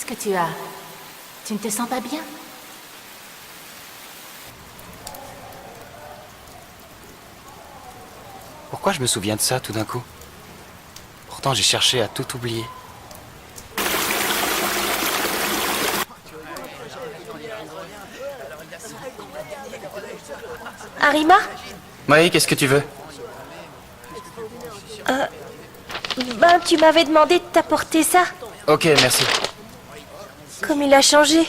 Qu'est-ce que tu as? Tu ne te sens pas bien? Pourquoi je me souviens de ça tout d'un coup? Pourtant j'ai cherché à tout oublier. Arima? Oui, qu'est-ce que tu veux? Ben, tu m'avais demandé de t'apporter ça. Ok, merci. Comme il a changé.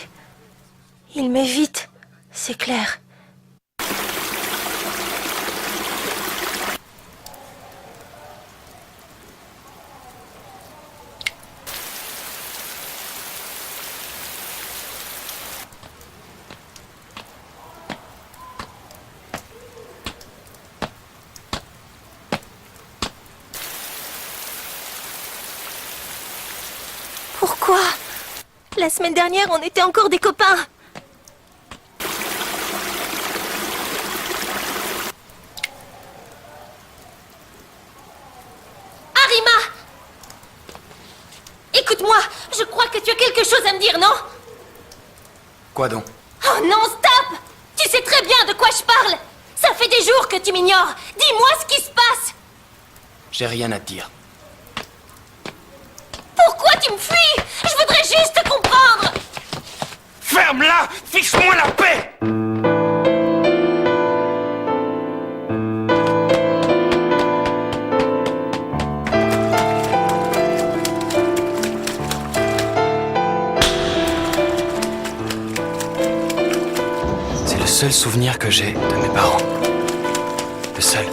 Il m'évite, c'est clair. Pourquoi? La semaine dernière, on était encore des copains. Arima! Écoute-moi, je crois que tu as quelque chose à me dire, non? Quoi donc? Oh non, stop! Tu sais très bien de quoi je parle. Ça fait des jours que tu m'ignores. Dis-moi ce qui se passe. J'ai rien à te dire. Pourquoi tu me fuis? Je voudrais juste te comprendre. Ferme-la! Fiche-moi la paix! C'est le seul souvenir que j'ai de mes parents. Le seul.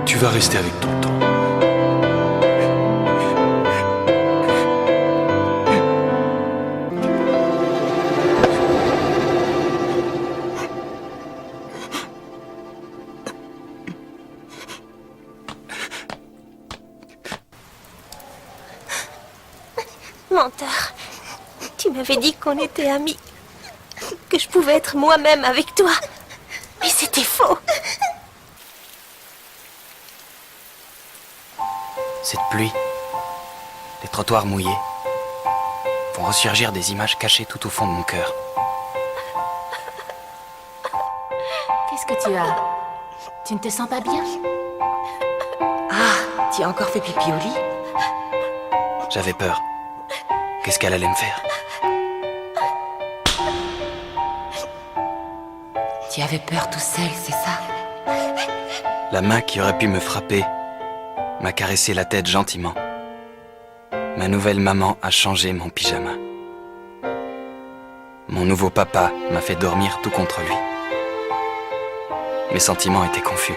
Tu vas rester avec tonton. Menteur. Tu m'avais dit qu'on était amis. Que je pouvais être moi-même avec toi. Mais c'était faux. Cette pluie, les trottoirs mouillés, font ressurgir des images cachées tout au fond de mon cœur. Qu'est-ce que tu as? Tu ne te sens pas bien? Ah, tu as encore fait pipi au lit? J'avais peur. Qu'est-ce qu'elle allait me faire? Tu avais peur tout seul, c'est ça? La main qui aurait pu me frapper m'a caressé la tête gentiment. Ma nouvelle maman a changé mon pyjama. Mon nouveau papa m'a fait dormir tout contre lui. Mes sentiments étaient confus.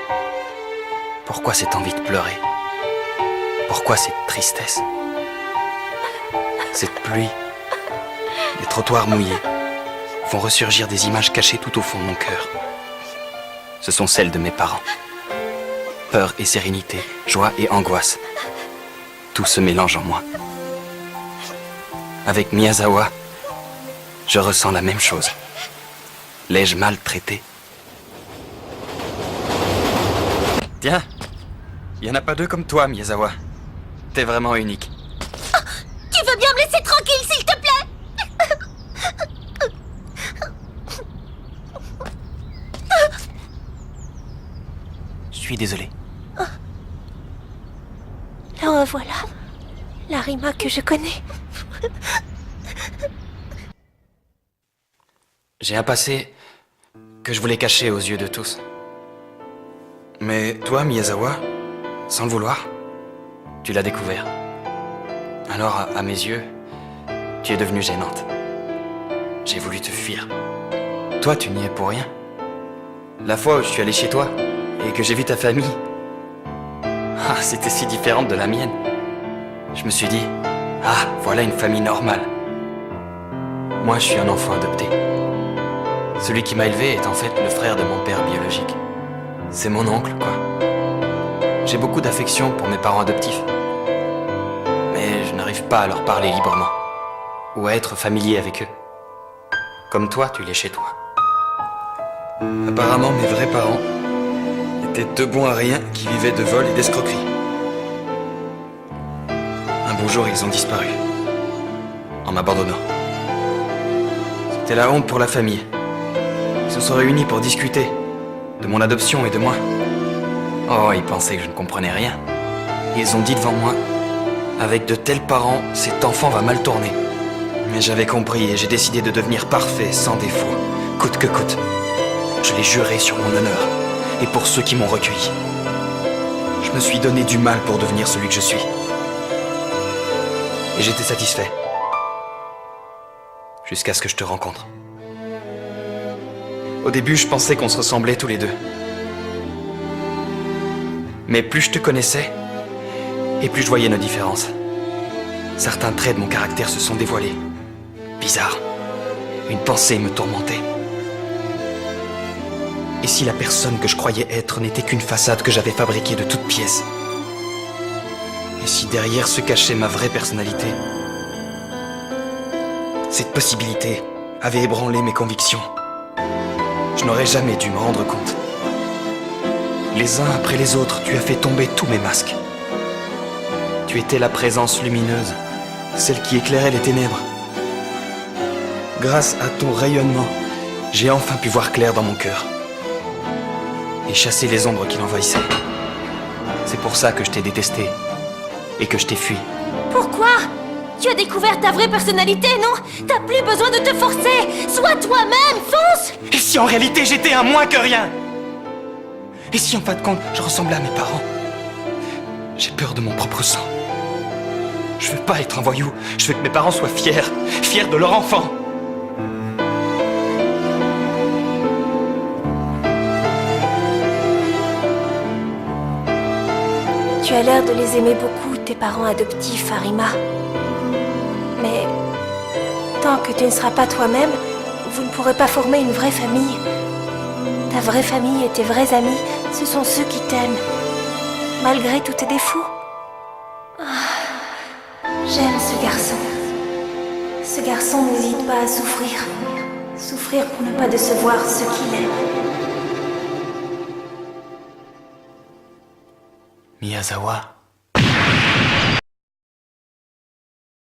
Pourquoi cette envie de pleurer? Pourquoi cette tristesse? Cette pluie, les trottoirs mouillés, font ressurgir des images cachées tout au fond de mon cœur. Ce sont celles de mes parents. Peur et sérénité, joie et angoisse. Tout se mélange en moi. Avec Miyazawa, je ressens la même chose. L'ai-je mal traité? Tiens, il n'y en a pas deux comme toi, Miyazawa. T'es vraiment unique. Tu veux bien me laisser tranquille, s'il te plaît? Je suis désolé. La revoilà. L'Arima que je connais. J'ai un passé que je voulais cacher aux yeux de tous. Mais toi, Miyazawa, sans le vouloir, tu l'as découvert. Alors, à mes yeux, tu es devenue gênante. J'ai voulu te fuir. Toi, tu n'y es pour rien. La fois où je suis allé chez toi et que j'ai vu ta famille, ah, c'était si différente de la mienne. Je me suis dit, ah, voilà une famille normale. Moi, je suis un enfant adopté. Celui qui m'a élevé est en fait le frère de mon père biologique. C'est mon oncle, quoi. J'ai beaucoup d'affection pour mes parents adoptifs. Mais je n'arrive pas à leur parler librement. Ou à être familier avec eux. Comme toi, tu l'es chez toi. Apparemment, mes vrais parents étaient deux bons à rien qui vivaient de vol et d'escroquerie. Un beau jour, ils ont disparu. En m'abandonnant. C'était la honte pour la famille. Ils se sont réunis pour discuter de mon adoption et de moi. Oh, ils pensaient que je ne comprenais rien. Ils ont dit devant moi, avec de tels parents, cet enfant va mal tourner. Mais j'avais compris et j'ai décidé de devenir parfait, sans défaut, coûte que coûte. Je l'ai juré sur mon honneur et pour ceux qui m'ont recueilli. Je me suis donné du mal pour devenir celui que je suis. Et j'étais satisfait. Jusqu'à ce que je te rencontre. Au début, je pensais qu'on se ressemblait tous les deux. Mais plus je te connaissais, et plus je voyais nos différences. Certains traits de mon caractère se sont dévoilés. Bizarre. Une pensée me tourmentait. Et si la personne que je croyais être n'était qu'une façade que j'avais fabriquée de toutes pièces? Et si derrière se cachait ma vraie personnalité? Cette possibilité avait ébranlé mes convictions. Je n'aurais jamais dû me rendre compte. Les uns après les autres, tu as fait tomber tous mes masques. Tu étais la présence lumineuse, celle qui éclairait les ténèbres. Grâce à ton rayonnement, j'ai enfin pu voir clair dans mon cœur et chasser les ombres qui l'envahissaient. C'est pour ça que je t'ai détesté et que je t'ai fui. Pourquoi? Tu as découvert ta vraie personnalité, non? T'as plus besoin de te forcer. Sois toi-même, fonce! Et si en réalité j'étais un moins que rien? Et si en fin de compte je ressemblais à mes parents? J'ai peur de mon propre sang. Je veux pas être un voyou. Je veux que mes parents soient fiers. Fiers de leur enfant. Tu as l'air de les aimer beaucoup, tes parents adoptifs, Arima. Mais tant que tu ne seras pas toi-même, vous ne pourrez pas former une vraie famille. Ta vraie famille et tes vrais amis, ce sont ceux qui t'aiment, malgré tous tes défauts. Ah, j'aime ce garçon. Ce garçon n'hésite pas à souffrir. Souffrir pour ne pas décevoir ceux qu'il aime. Miyazawa.